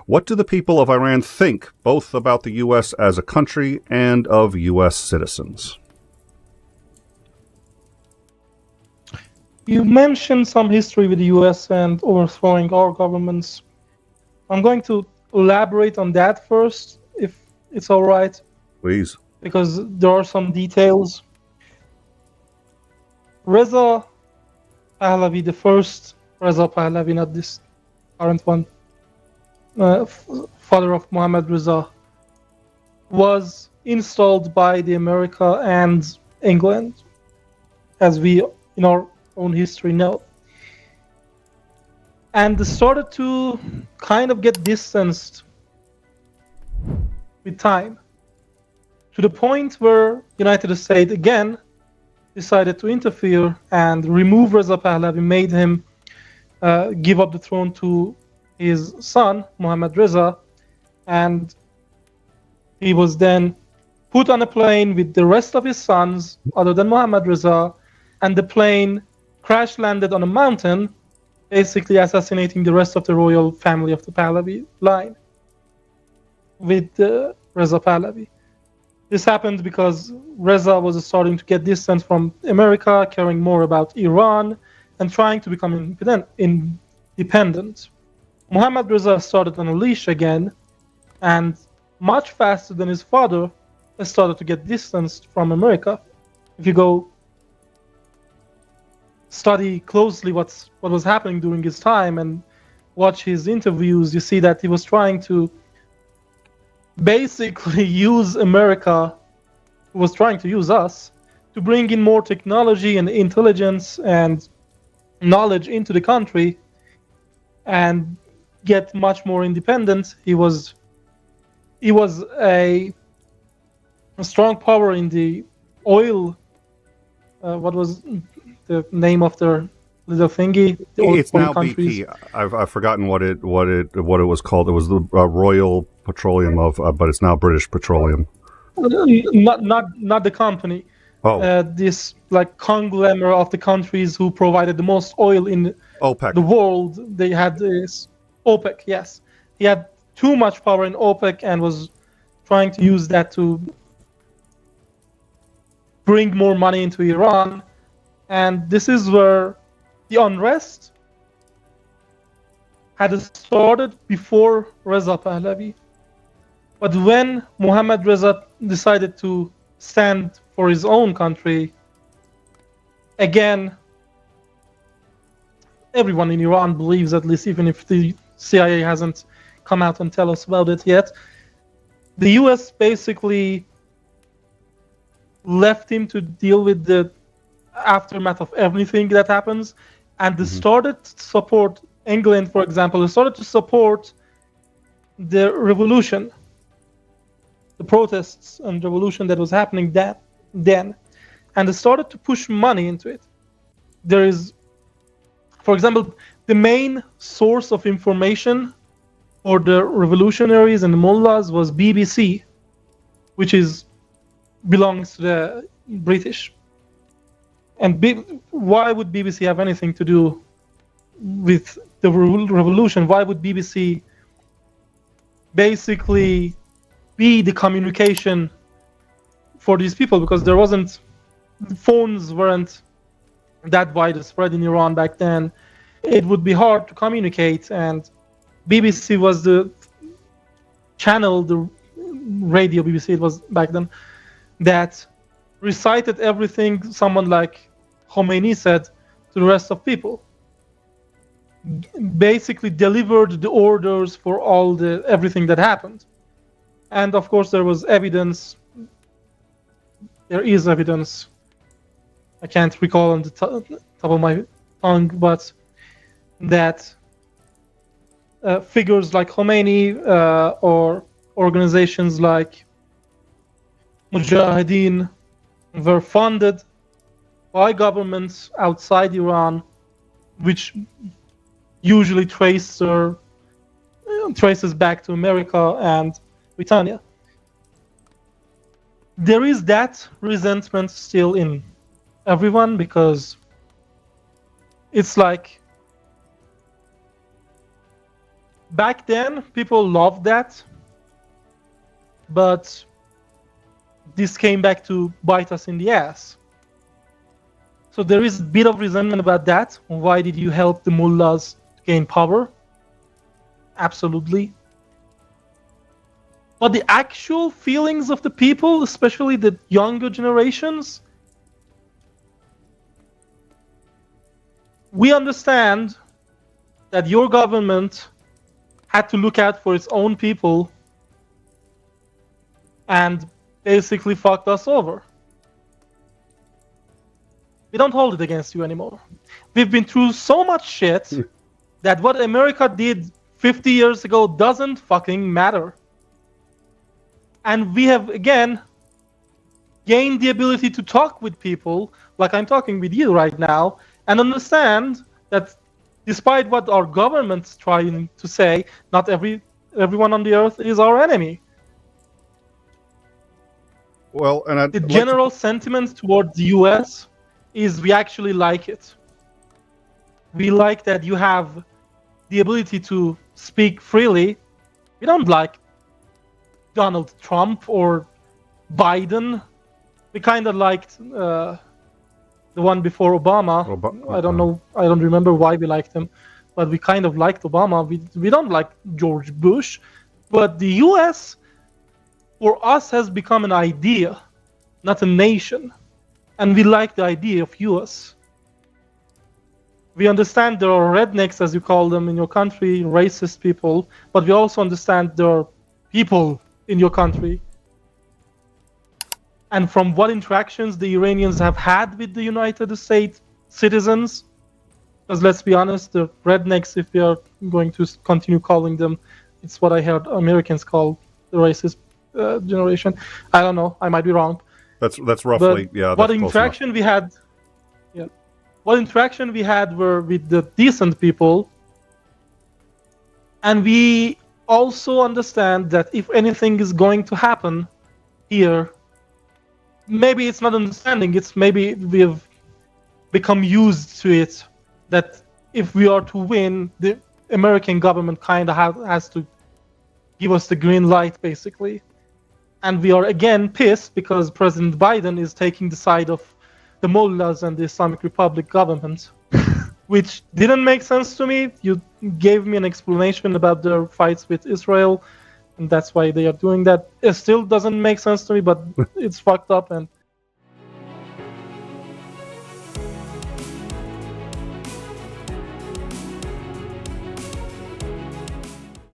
What do the people of Iran think, both about the U.S. as a country and of U.S. citizens? You mentioned some history with the U.S. and overthrowing our governments. I'm going to elaborate on that first, if it's all right. Please. Because there are some details. Reza Pahlavi, the first Reza Pahlavi, not this current one, father of Mohammad Reza, was installed by the America and England, as we in our own history know. And started to kind of get distanced with time, to the point where United States again decided to interfere and remove Reza Pahlavi, made him give up the throne to his son, Mohammad Reza, and he was then put on a plane with the rest of his sons, other than Mohammad Reza, and the plane crash landed on a mountain, basically assassinating the rest of the royal family of the Pahlavi line with Reza Pahlavi. This happened because Reza was starting to get distance from America, caring more about Iran, and trying to become independent. Mohammad Reza started on a leash again, and much faster than his father, started to get distanced from America. If you go study closely what was happening during his time and watch his interviews, you see that he was trying to basically use America, who was trying to use us, to bring in more technology and intelligence and knowledge into the country and get much more independent. He was a strong power in the oil. What was the name of their little thingy? It's now countries. BP. I've forgotten what it was called. It was the Royal Petroleum but it's now British Petroleum. Not the company. Oh. This like conglomerate of the countries who provided the most oil in OPEC. The world. They had this OPEC. Yes, he had too much power in OPEC and was trying to use that to bring more money into Iran. And this is where the unrest had started before Reza Pahlavi. But when Mohammad Reza decided to stand for his own country, again, everyone in Iran believes, at least even if the CIA hasn't come out and tell us about it yet, the US basically left him to deal with the aftermath of everything that happens, and they started to support England, for example. They started to support the revolution, the protests and revolution that was happening then, and they started to push money into it. There is, for example, the main source of information for the revolutionaries and the mullahs was BBC, which belongs to the British. And why would BBC have anything to do with the revolution? Why would BBC basically be the communication for these people? Because phones weren't that widespread in Iran back then. It would be hard to communicate, and BBC was the channel, the radio BBC it was back then, that recited everything someone like Khomeini said to the rest of people. Basically delivered the orders for everything that happened. And of course there was evidence. There is evidence. I can't recall on the top of my tongue, but that figures like Khomeini or organizations like Mujahideen were funded by governments outside Iran, which usually traces back to America and Britannia. There is that resentment still in everyone, because it's like back then, people loved that, but this came back to bite us in the ass. So there is a bit of resentment about that. Why did you help the mullahs gain power? Absolutely. But the actual feelings of the people, especially the younger generations, we understand that your government had to look out for its own people and basically fucked us over. We don't hold it against you anymore. We've been through so much shit that what America did 50 years ago doesn't fucking matter. And we have, again, gained the ability to talk with people, like I'm talking with you right now, and understand that despite what our government's trying to say, not everyone on the earth is our enemy. Well, and the general sentiment towards the US is we actually like it. We like that you have the ability to speak freely. We don't like Donald Trump or Biden. We kind of liked the one before Obama. I don't know. I don't remember why we liked him, but we kind of liked Obama. We don't like George Bush, but the U.S. for us has become an idea, not a nation, and we like the idea of U.S. We understand there are rednecks, as you call them in your country, racist people, but we also understand there are people in your country. And from what interactions the Iranians have had with the United States citizens, because let's be honest, the rednecks, if we are going to continue calling them, it's what I heard Americans call the racist generation. I don't know, I might be wrong. That's roughly, but what interaction we had? Yeah, what interaction we had were with the decent people, and we also understand that if anything is going to happen here, maybe it's not understanding, it's maybe we've become used to it, that if we are to win, the American government kind of has to give us the green light, basically. And we are again pissed because President Biden is taking the side of the mullahs and the Islamic Republic government, which didn't make sense to me. You gave me an explanation about their fights with Israel, and that's why they are doing that. It still doesn't make sense to me, but it's fucked up, and